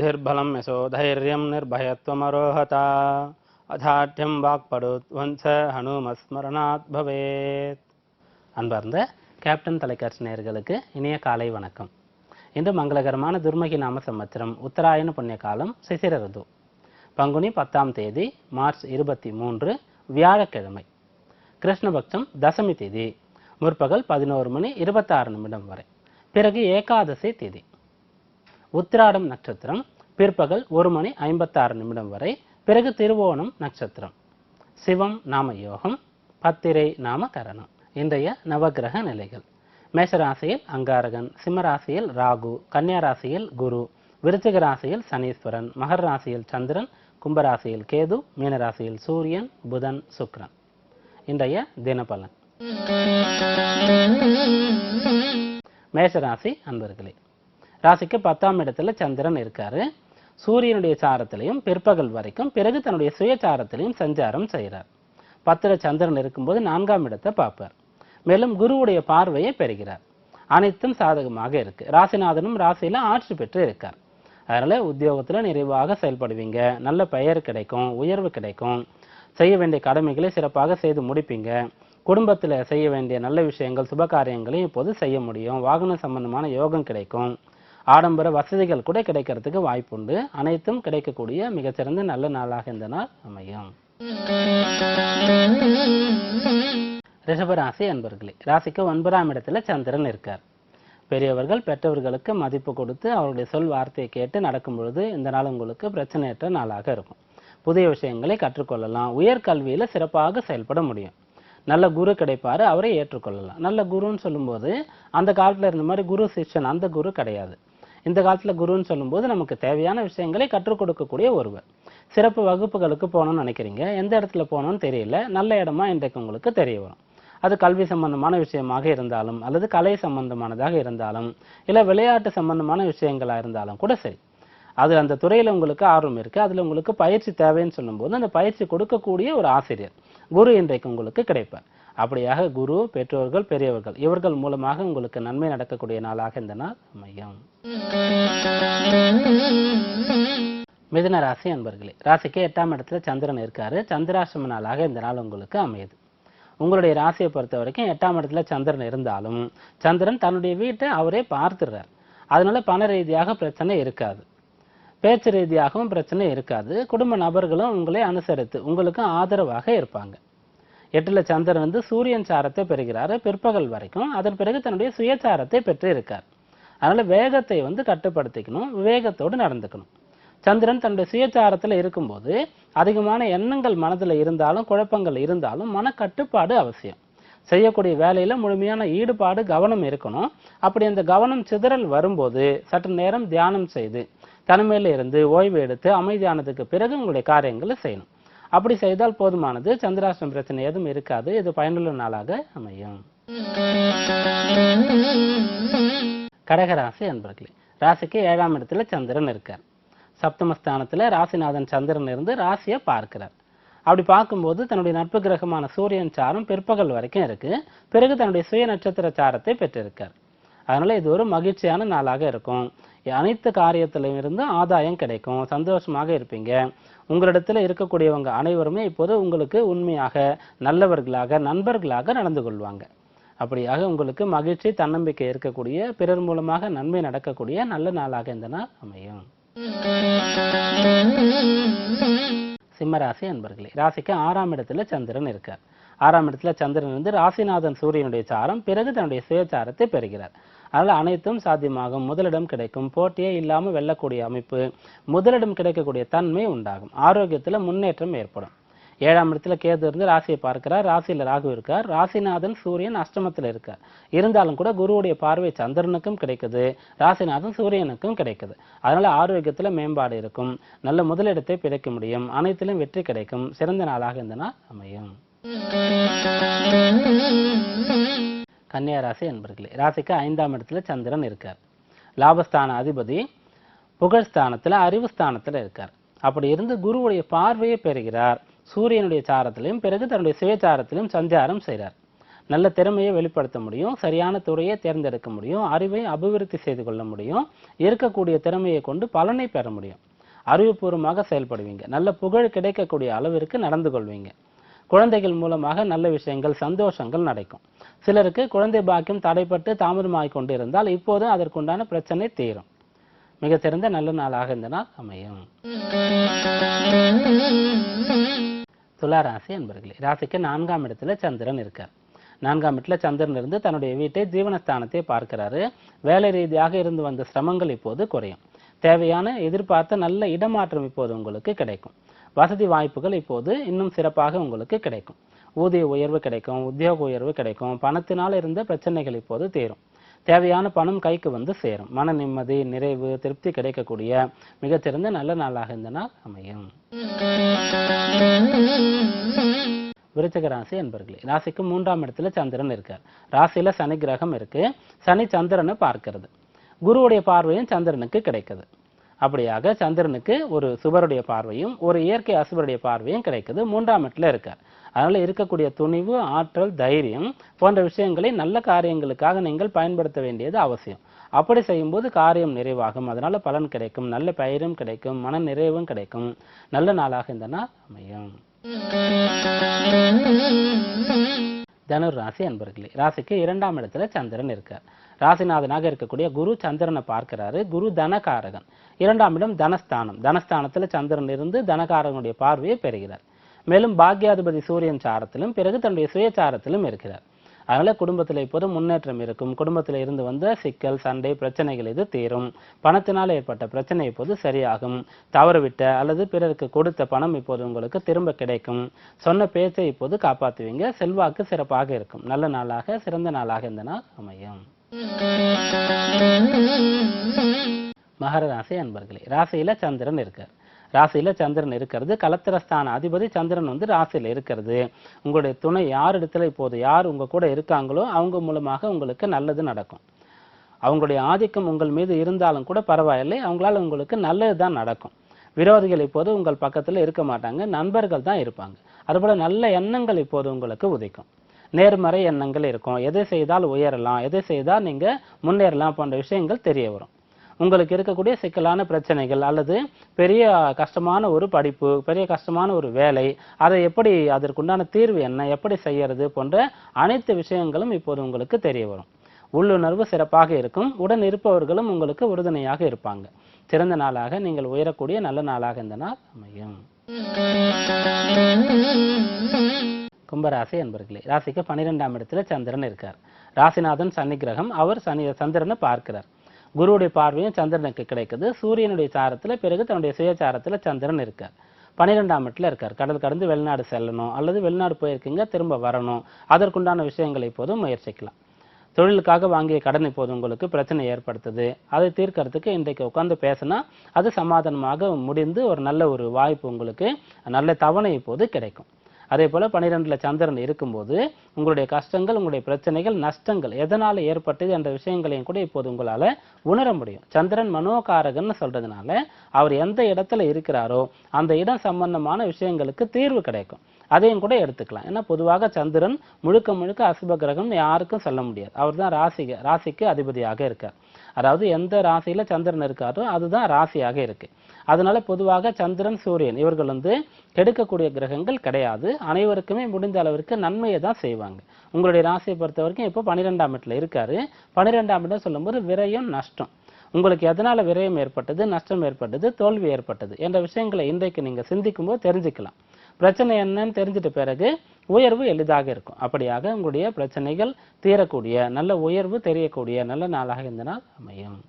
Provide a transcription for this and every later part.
बुद्धिर्बलं यशो धैर्यं निर्भयत्वमरोहता अधाढ्यं वाक्पडुध्वंस हनुमस्मरणात् भवेत्. அன்பார்ந்த கேப்டன் தொலைக்காட்சி நேயர்களுக்கு இனிய காலை வணக்கம். இன்று மங்களகரமான துர்மகி நாம சம்பத்சரம் உத்தராயண புண்ணிய காலம் சிசிர ருது பங்குனி 10ஆம் தேதி மார்ச் 23 வியாழக்கிழமை. கிருஷ்ணபக்ஷம் தசமி தேதி முற்பகல் 11:26 வரை. பிறகு ஏகாதசி தேதி. உத்திராடம் நட்சத்திரம் பிற்பகல் 1:56 வரை. பிறகு திருவோணம் நட்சத்திரம். சிவம் நாம யோகம், பத்திரை நாம கரணம். இன்றைய நவகிரக நிலைகள்: மேஷராசியில் அங்காரகன், சிம்மராசியில் ராகு, கன்னியா ராசியில் குரு, விருச்சிக ராசியில் சனீஸ்வரன், மகர ராசியில் சந்திரன், கும்பராசியில் கேது, மீனராசியில் சூரியன், புதன், சுக்கிரன். இன்றைய தினபலன். மேஷராசி அன்பர்களே, ராசிக்கு 10ஆம் இடத்துல சந்திரன் இருக்காரு. சூரியனுடைய சாரத்திலையும் பிற்பகல் வரைக்கும், பிறகு தன்னுடைய சுயசாரத்திலையும் சஞ்சாரம் செய்கிறார். 10ல் சந்திரன் இருக்கும்போது 4ஆம் இடத்தை பார்ப்பார். மேலும் குருவுடைய பார்வையை பெறுகிறார். அனைத்தும் சாதகமாக இருக்கு. ராசிநாதனும் ராசியில ஆட்சி பெற்று இருக்கார். அதனால உத்தியோகத்துல நிறைவாக செயல்படுவீங்க. நல்ல பெயர் கிடைக்கும், உயர்வு கிடைக்கும். செய்ய வேண்டிய கடமைகளை சிறப்பாக செய்து முடிப்பீங்க. குடும்பத்துல செய்ய வேண்டிய நல்ல விஷயங்கள், சுப காரியங்களையும் இப்போது செய்ய முடியும். வாகன சம்பந்தமான யோகம் கிடைக்கும். ஆடம்பர வசதிகள் கூட கிடைக்கிறதுக்கு வாய்ப்புண்டு. அனைத்தும் கிடைக்கக்கூடிய மிகச்சிறந்த நல்ல நாளாக இந்த நாள் அமையும். ரிஷபராசி அன்பர்களே, ராசிக்கு 9ஆம் இடத்துல சந்திரன் இருக்கார். பெரியவர்கள் பெற்றவர்களுக்கு மதிப்பு கொடுத்து அவருடைய சொல் வார்த்தையை கேட்டு நடக்கும் பொழுது இந்த நாள் உங்களுக்கு பிரச்சனையற்ற நாளாக இருக்கும். புதிய விஷயங்களை கற்றுக்கொள்ளலாம். உயர்கல்வியில சிறப்பாக செயல்பட முடியும். நல்ல குரு கிடைப்பாரு, அவரை ஏற்றுக்கொள்ளலாம். நல்ல குருன்னு சொல்லும்போது அந்த காலத்துல இருந்த மாதிரி குரு சிஷ்யன் அந்த குரு கிடையாது. இந்த காலத்துல குருன்னு சொல்லும்போது நமக்கு தேவையான விஷயங்களை கற்றுக் கொடுக்கக்கூடிய ஒருவர். சிறப்பு வகுப்புகளுக்கு போகணும்னு நினைக்கிறீங்க, எந்த இடத்துல போகணும்னு தெரியல, நல்ல இடமா இன்றைக்கு உங்களுக்கு தெரிய வரும். அது கல்வி சம்பந்தமான விஷயமாக இருந்தாலும், அல்லது கலை சம்பந்தமானதாக இருந்தாலும், இல்லை விளையாட்டு சம்பந்தமான விஷயங்களா இருந்தாலும் கூட சரி, அது அந்த துறையில உங்களுக்கு ஆர்வம் இருக்கு, அதுல உங்களுக்கு பயிற்சி தேவைன்னு சொல்லும்போது அந்த பயிற்சி கொடுக்கக்கூடிய ஒரு ஆசிரியர் குரு இன்றைக்கு உங்களுக்கு கிடைப்பார். அப்படியாக குரு, பெற்றோர்கள், பெரியவர்கள் இவர்கள் மூலமாக உங்களுக்கு நன்மை நடக்கக்கூடிய நாளாக இந்த நாள் அமையும். மிதுன ராசி அன்பர்களே, ராசிக்கு 8ஆம் இடத்துல சந்திரன் இருக்காரு. சந்திராஷ்டம நாளாக இந்த நாள் உங்களுக்கு அமையுது. உங்களுடைய ராசியை பொறுத்த வரைக்கும் 8ஆம் இடத்துல சந்திரன் இருந்தாலும் சந்திரன் தன்னுடைய வீட்டை அவரே பார்த்துடுறார். அதனால பண ரீதியாக பிரச்சனை இருக்காது, பேச்சு ரீதியாகவும் பிரச்சனை இருக்காது. குடும்ப நபர்களும் உங்களை அனுசரித்து உங்களுக்கு ஆதரவாக இருப்பாங்க. 8ல் சந்திரன் சூரியன் சாரத்தை பெறுகிறாரு பிற்பகல் வரைக்கும். அதன் பிறகு தன்னுடைய சுயசாரத்தை பெற்று இருக்கார். அதனால வேகத்தை கட்டுப்படுத்திக்கணும், விவேகத்தோடு நடந்துக்கணும். சந்திரன் தன்னுடைய சுயசாரத்துல இருக்கும்போது அதிகமான எண்ணங்கள் மனதுல இருந்தாலும், குழப்பங்கள் இருந்தாலும் மனக்கட்டுப்பாடு அவசியம். செய்யக்கூடிய வேலையில முழுமையான ஈடுபாடு, கவனம் இருக்கணும். அப்படி அந்த கவனம் சிதறல் வரும்போது சற்று நேரம் தியானம் செய்து தனிமையில இருந்து ஓய்வு எடுத்து அமைதியானதுக்கு பிறகு உங்களுடைய காரியங்களை செய்யணும். அப்படி செய்தால் போதுமானது. சந்திராஷ்டம பிரச்சனை எதுவும் இருக்காது. இது பயனுள்ள நாளாக அமையும். கடகராசி அன்பர்களே, ராசிக்கு 7ஆம் இடத்துல சந்திரன் இருக்கார். சப்தமஸ்தானத்துல ராசிநாதன் சந்திரன் இருந்து ராசியை பார்க்கிறார். அப்படி பார்க்கும்போது தன்னுடைய நட்பு கிரகமான சூரியன் சாரம் பிற்பகல் வரைக்கும் இருக்கு. பிறகு தன்னுடைய சுய நட்சத்திர சாரத்தை பெற்றிருக்கார். அதனால இது ஒரு மகிழ்ச்சியான நாளாக இருக்கும். அனைத்து காரியத்திலும் இருந்து ஆதாயம் கிடைக்கும். சந்தோஷமாக இருப்பீங்க. உங்களிடத்துல இருக்கக்கூடியவங்க அனைவருமே இப்போது உங்களுக்கு உண்மையாக, நல்லவர்களாக, நண்பர்களாக நடந்து கொள்வாங்க. அப்படியாக உங்களுக்கு மகிழ்ச்சி, தன்னம்பிக்கை இருக்கக்கூடிய, பிறர் மூலமாக நன்மை நடக்கக்கூடிய நல்ல நாளாக இந்த நாள் அமையும். சிம்மராசி அன்பர்களே, ராசிக்கு 6ஆம் இடத்துல சந்திரன் இருக்கார். 6ஆம் இடத்துல சந்திரன் ராசிநாதன் சூரியனுடைய சாரம், பிறகு தன்னுடைய சுயசாரத்தை பெறுகிறார். அதனால அனைத்தும் சாத்தியமாகும். முதலிடம் கிடைக்கும். போட்டியே இல்லாமல் வெல்லக்கூடிய அமைப்பு, முதலிடம் கிடைக்கக்கூடிய தன்மை உண்டாகும். ஆரோக்கியத்துல முன்னேற்றம் ஏற்படும். 7ஆம் இடத்துல கேது ராசியை பார்க்கிறார். ராசியில ராகு இருக்கார். ராசிநாதன் சூரியன் அஷ்டமத்தில் இருக்கார். இருந்தாலும் கூட குருவுடைய பார்வை சந்திரனுக்கும் கிடைக்குது, ராசிநாதன் சூரியனுக்கும் கிடைக்குது. அதனால ஆரோக்கியத்துல மேம்பாடு இருக்கும். நல்ல முதலிடத்தை பிடிக்க முடியும். அனைத்திலும் வெற்றி கிடைக்கும். சிறந்த நாளாக இந்த நாள் அமையும். கன்னியா ராசி அன்பர்களே, ராசிக்கு 5ஆம் இடத்துல சந்திரன் இருக்கார். லாபஸ்தான அதிபதி புகழ்ஸ்தானத்துல, அறிவு ஸ்தானத்துல இருக்கார். அப்படி இருந்து குருவுடைய பார்வையை பெறுகிறார். சூரியனுடைய சாரத்திலையும் பிறகு தன்னுடைய சுயசாரத்திலும் சஞ்சாரம் செய்கிறார். நல்ல திறமையை வெளிப்படுத்த முடியும், சரியான துறையை தேர்ந்தெடுக்க முடியும், அறிவை அபிவிருத்தி செய்து கொள்ள முடியும், இருக்கக்கூடிய திறமையை கொண்டு பலனை பெற முடியும். அறிவுபூர்வமாக செயல்படுவீங்க, நல்ல புகழ் கிடைக்கக்கூடிய அளவிற்கு நடந்து கொள்வீங்க. குழந்தைகள் மூலமாக நல்ல விஷயங்கள், சந்தோஷங்கள் நடக்கும். சிலருக்கு குழந்தை பாக்கியம் தடைப்பட்டு தாமதமாகிக் கொண்டு இருந்தால் இப்போது அதற்குண்டான பிரச்சனை தீரும். மிகச்சிறந்த நல்ல நாளாக இந்த நாள் அமையும். துலா ராசி அன்பர்களே, ராசிக்கு 4ஆம் இடத்துல சந்திரன் இருக்கார். 4ஆம் இடத்துல சந்திரன் இருந்து தன்னுடைய வீட்டை ஜீவனஸ்தானத்தை பார்க்கிறாரு. வேலை ரீதியாக இருந்து வந்த சிரமங்கள் இப்போது குறையும். தேவையான எதிர்பார்த்த நல்ல இடமாற்றம் இப்போது உங்களுக்கு கிடைக்கும். வசதி வாய்ப்புகள் இப்போது இன்னும் சிறப்பாக உங்களுக்கு கிடைக்கும். ஊதிய உயர்வு கிடைக்கும், உத்தியோக உயர்வு கிடைக்கும், பணத்தினால் இருந்த பிரச்சனைகள் இப்போது தீரும். தேவையான பணம் கைக்கு வந்து சேரும். மன நிம்மதி, நிறைவு, திருப்தி கிடைக்கக்கூடிய மிகச்சிறந்த நல்ல நாளாக இந்த நாள் அமையும். விருச்சிக ராசி அன்பர்களே, ராசிக்கு 3ஆம் இடத்துல சந்திரன் இருக்கார். ராசியில சனி கிரகம் இருக்கு. சனி சந்திரனை பார்க்கிறது. குருவுடைய பார்வையும் சந்திரனுக்கு கிடைக்குது. அப்படியாக சந்திரனுக்கு ஒரு சுபருடைய பார்வையும் ஒரு இயற்கை அசுபருடைய பார்வையும் கிடைக்குது. 3ஆம் இடத்துல இருக்கார். அதனால இருக்கக்கூடிய துணிவு, ஆற்றல், தைரியம் போன்ற விஷயங்களை நல்ல காரியங்களுக்காக நீங்கள் பயன்படுத்த வேண்டியது அவசியம். அப்படி செய்யும்போது காரியம் நிறைவாகும். அதனால பலன் கிடைக்கும், நல்ல பெயரும் கிடைக்கும், மன நிறைவும் கிடைக்கும். நல்ல நாளாக இந்த நாள் அமையும். தனுர் ராசி அன்பர்களே, ராசிக்கு 2ஆம் இடத்துல சந்திரன் இருக்கார். ராசிநாதனாக இருக்கக்கூடிய குரு சந்திரனை பார்க்கிறாரு. குரு தனகாரகன். 2ஆம் இடம் தனஸ்தானம். தனஸ்தானத்துல சந்திரன் இருந்து தனகாரகனுடைய பார்வையை பெறுகிறார். மேலும் பாக்யாதிபதி சூரியன் சாரத்திலும் பிறகு தன்னுடைய சுயசாரத்திலும் இருக்கிறார். அதனால குடும்பத்தில் இப்போது முன்னேற்றம் இருக்கும். குடும்பத்தில் இருந்து வந்த சிக்கல், சண்டை, பிரச்சனைகள் இது தீரும். பணத்தினால் ஏற்பட்ட பிரச்சனை இப்போது சரியாகும். தவறுவிட்ட அல்லது பிறருக்கு கொடுத்த பணம் இப்போது உங்களுக்கு திரும்ப கிடைக்கும். சொன்ன பேச்சை இப்போது காப்பாற்றுவீங்க. செல்வாக்கு சிறப்பாக இருக்கும். நல்ல நாளாக, சிறந்த நாளாக இந்த நாள் அமையும். மகர ராசி அன்பர்களே, ராசியில சந்திரன் இருக்கார். ராசியில சந்திரன் இருக்கிறது. கலத்திரஸ்தான அதிபதி சந்திரன் வந்து ராசியில இருக்கிறது. உங்களுடைய துணை யார் இடத்துல இப்போது யார் உங்க கூட இருக்காங்களோ அவங்க மூலமாக உங்களுக்கு நல்லது நடக்கும். அவங்களுடைய ஆதிக்கம் உங்கள் மீது இருந்தாலும் கூட பரவாயில்லை, அவங்களால உங்களுக்கு நல்லதுதான் நடக்கும். விரோதிகள் இப்போது உங்கள் பக்கத்துல இருக்க மாட்டாங்க, நண்பர்கள் தான் இருப்பாங்க. அதுபோல நல்ல எண்ணங்கள் இப்போது உங்களுக்கு உதிக்கும். நேர்மறை எண்ணங்கள் இருக்கும். எதை செய்தால் உயரலாம், எதை செய்தால் நீங்க முன்னேறலாம் போன்ற விஷயங்கள் தெரிய வரும். உங்களுக்கு இருக்கக்கூடிய சிக்கலான பிரச்சனைகள் அல்லது பெரிய கஷ்டமான ஒரு படிப்பு, பெரிய கஷ்டமான ஒரு வேலை, அதை எப்படி அதற்குண்டான தீர்வு என்ன, எப்படி செய்யறது போன்ற அனைத்து விஷயங்களும் இப்போது உங்களுக்கு தெரிய வரும். உள்ளுணர்வு சிறப்பாக இருக்கும். உடன் இருப்பவர்களும் உங்களுக்கு உறுதுணையாக இருப்பாங்க. சிறந்த நாளாக நீங்கள் உயரக்கூடிய நல்ல நாளாக இந்த நாள் அமையும். கும்பராசி அன்பர்களே, ராசிக்கு 12ஆம் இடத்துல சந்திரன் இருக்கார். ராசிநாதன் சனி கிரகம். அவர் சந்திரனை பார்க்கிறார். குருவுடைய பார்வையும் சந்திரனுக்கு கிடைக்குது. சூரியனுடைய சாரத்துல பிறகு தன்னுடைய சுயசாரத்துல சந்திரன் இருக்கார். 12ஆம் இடத்துல இருக்கார். கடல் கடந்து வெளிநாடு செல்லணும் அல்லது வெளிநாடு போயிருக்கீங்க, திரும்ப வரணும், அதற்குண்டான விஷயங்களை இப்போதும் முயற்சிக்கலாம். தொழிலுக்காக வாங்கிய கடன் இப்போது உங்களுக்கு பிரச்சனை ஏற்படுத்துது. அதை தீர்க்கறதுக்கு இன்றைக்கு உட்கார்ந்து பேசினா அது சமாதானமாக முடிந்து ஒரு நல்ல ஒரு வாய்ப்பு உங்களுக்கு, நல்ல தவணை இப்போது கிடைக்கும். அதே போல 12ல சந்திரன் இருக்கும்போது உங்களுடைய கஷ்டங்கள், உங்களுடைய பிரச்சனைகள், நஷ்டங்கள் எதனால ஏற்பட்டது என்ற விஷயங்களையும் கூட இப்போது உங்களால உணர முடியும். சந்திரன் மனோகாரகன்னு சொல்றதுனால அவர் எந்த இடத்துல இருக்கிறாரோ அந்த இடம் சம்பந்தமான விஷயங்களுக்கு தீர்வு கிடைக்கும். அதையும் கூட எடுத்துக்கலாம். ஏன்னா பொதுவாக சந்திரன் முழுக்க முழுக்க அசுப கிரகம் யாருக்கும் சொல்ல முடியாது. அவர் தான் ராசிக்கு அதிபதியாக இருக்கார். அதாவது எந்த ராசியில சந்திரன் இருக்காரோ அதுதான் ராசியாக இருக்கு. அதனால பொதுவாக சந்திரன், சூரியன் இவர்கள் வந்து கெடுக்கக்கூடிய கிரகங்கள் கிடையாது. அனைவருக்குமே முடிந்த அளவிற்கு நன்மையை தான் செய்வாங்க. உங்களுடைய ராசியை பொறுத்த வரைக்கும் இப்போ 12ஆம் இடத்துல இருக்காரு. 12ஆம் இடம் சொல்லும்போது விரயம், நஷ்டம். உங்களுக்கு எதனால விரயம் ஏற்பட்டது, நஷ்டம் ஏற்பட்டது, தோல்வி ஏற்பட்டது என்ற விஷயங்களை இன்றைக்கு நீங்க சிந்திக்கும் போது தெரிஞ்சுக்கலாம். பிரச்சனை என்னன்னு தெரிஞ்சிட்ட பிறகு உயர்வு எளிதாக இருக்கும். அப்படியாக உங்களுடைய பிரச்சனைகள் தீரக்கூடிய, நல்ல உயர்வு தெரியக்கூடிய நல்ல நாளாக இந்த நாள் அமையும்.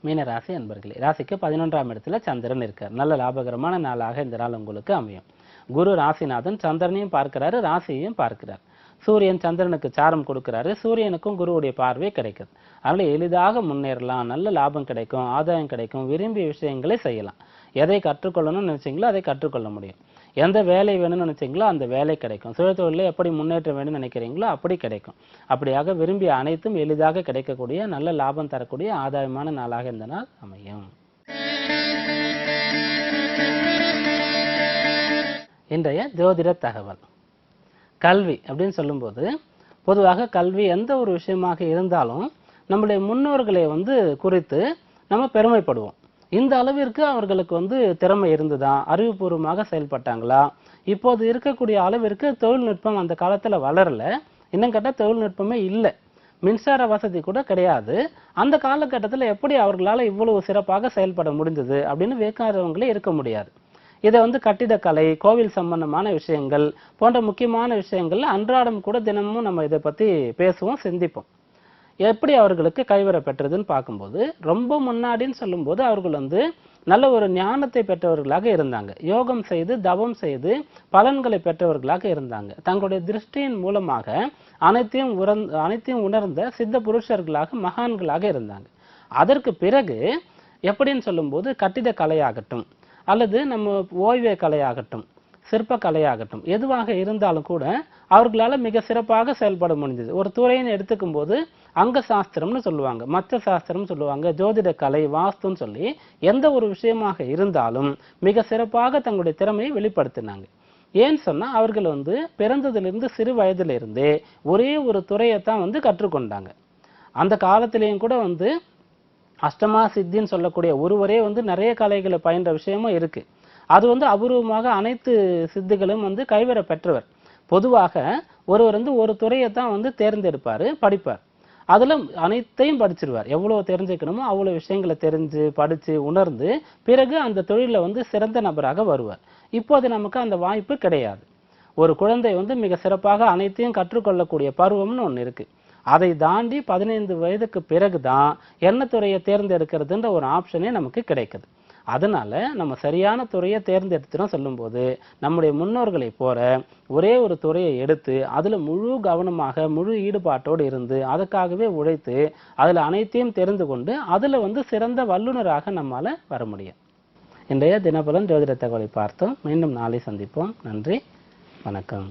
மீன ராசி அன்பர்களே, ராசிக்கு 11ஆம் இடத்துல சந்திரன் இருக்கார். நல்ல லாபகரமான நாளாக இந்த நாள் உங்களுக்கு அமையும். குரு ராசிநாதன் சந்திரனையும் பார்க்கிறாரு, ராசியையும் பார்க்கிறார். சூரியன் சந்திரனுக்கு சாரம் கொடுக்கிறாரு. சூரியனுக்கும் குருவுடைய பார்வை கிடைக்குது. அதனால எளிதாக முன்னேறலாம், நல்ல லாபம் கிடைக்கும், ஆதாயம் கிடைக்கும், விரும்பிய விஷயங்களை செய்யலாம். எதை கற்றுக்கொள்ளணும்னு நினைச்சீங்களோ அதை கற்றுக்கொள்ள முடியும். எந்த வேலை வேணும்னு நினைச்சீங்களோ அந்த வேலை கிடைக்கும். சுயதொழிலில் எப்படி முன்னேற்றம் வேணும்னு நினைக்கிறீங்களோ அப்படி கிடைக்கும். அப்படியாக விரும்பிய அனைத்தும் எளிதாக கிடைக்கக்கூடிய, நல்ல லாபம் தரக்கூடிய ஆதாயமான நாளாக இந்த நாள் அமையும். இன்றைய ஜோதிட தகவல். கல்வி அப்படின்னு சொல்லும்போது பொதுவாக கல்வி எந்த ஒரு விஷயமாக இருந்தாலும் நம்முடைய முன்னோர்களை வந்து குறித்து நம்ம பெருமைப்படுவோம். இந்த அளவிற்கு அவர்களுக்கு வந்து திறமை இருந்ததா, அறிவுபூர்வமாக செயல்பட்டாங்களா, இப்போது இருக்கக்கூடிய அளவிற்கு தொழில்நுட்பம் அந்த காலத்துல வளரல, இன்னும் கேட்டா தொழில்நுட்பமே இல்லை, மின்சார வசதி கூட கிடையாது. அந்த காலகட்டத்தில் எப்படி அவர்களால் இவ்வளவு சிறப்பாக செயல்பட முடிந்தது அப்படின்னு வியக்காதவங்களே இருக்க முடியாது. இதை வந்து கட்டிடக்கலை, கோவில் சம்பந்தமான விஷயங்கள் போன்ற முக்கியமான விஷயங்கள்ல அன்றாடம் கூட தினமும் நம்ம இதை பத்தி பேசுவோம், சிந்திப்போம். எப்படி அவர்களுக்கு கைவர பெற்றதுன்னு பார்க்கும்போது ரொம்ப முன்னாடின்னு சொல்லும்போது அவர்கள் வந்து நல்ல ஒரு ஞானத்தை பெற்றவர்களாக இருந்தாங்க. யோகம் செய்து தவம் செய்து பலன்களை பெற்றவர்களாக இருந்தாங்க. தங்களுடைய திருஷ்டியின் மூலமாக அனைத்தையும் உணர்ந்த சித்த புருஷர்களாக மகான்களாக இருந்தாங்க. அதற்கு பிறகு எப்படின்னு சொல்லும்போது கட்டிட கலையாகட்டும் அல்லது நம்ம ஓய்வே கலையாகட்டும் சிற்ப கலையாகட்டும் எதுவாக இருந்தாலும் கூட அவர்களால மிக சிறப்பாக செயல்பட முடிஞ்சது. ஒரு துறைன்னு எடுத்துக்கும் போது அங்க சாஸ்திரம்னு சொல்லுவாங்க, மற்ற சாஸ்திரம் சொல்லுவாங்க, ஜோதிட கலை, வாஸ்துன்னு சொல்லி எந்த ஒரு விஷயமாக இருந்தாலும் மிக சிறப்பாக தங்களுடைய திறமையை வெளிப்படுத்தினாங்க. ஏன்னு சொன்னா அவர்கள் வந்து பிறந்ததிலிருந்து சிறு வயதிலிருந்தே ஒரே ஒரு துறையைத்தான் வந்து கற்றுக்கொண்டாங்க. அந்த காலத்திலேயும் கூட வந்து அஷ்டமா சித்தின்னு சொல்லக்கூடிய ஒருவரே வந்து நிறைய கலைகளை பயின்ற விஷயமும் இருக்கு. அது வந்து அபூர்வமாக அனைத்து சித்திகளும் வந்து கைவர பெற்றவர். பொதுவாக ஒருவர் வந்து ஒரு துறையை தான் வந்து தேர்ந்தெடுப்பாரு, படிப்பார். அதுல அனைத்தையும் படிச்சிருவார். எவ்வளவு தெரிஞ்சுக்கணுமோ அவ்வளவு விஷயங்களை தெரிஞ்சு படிச்சு உணர்ந்து பிறகு அந்த தொழில வந்து சிறந்த நபராக வருவார். இப்போது நமக்கு அந்த வாய்ப்பு கிடையாது. ஒரு குழந்தை வந்து மிக சிறப்பாக அனைத்தையும் கற்றுக்கொள்ளக்கூடிய பருவம்னு ஒண்ணு இருக்கு. அதை தாண்டி 15 வயதுக்கு பிறகுதான் என்ன துறையை தேர்ந்தெடுக்கிறதுன்ற ஒரு ஆப்ஷனே நமக்கு கிடைக்குது. அதனால நம்ம சரியான துறையை தேர்ந்தெடுத்துன்னு சொல்லும்போது நம்முடைய முன்னோர்களை போற ஒரே ஒரு துறையை எடுத்து அதுல முழு கவனமாக முழு ஈடுபாட்டோடு இருந்து அதுக்காகவே உழைத்து அதுல அனைத்தையும் தெரிந்து கொண்டு அதுல வந்து சிறந்த வல்லுநராக நம்மால வர முடியும். இன்றைய தினபலன் ஜோதிட தகவலை பார்த்தோம். மீண்டும் நாளை சந்திப்போம். நன்றி, வணக்கம்.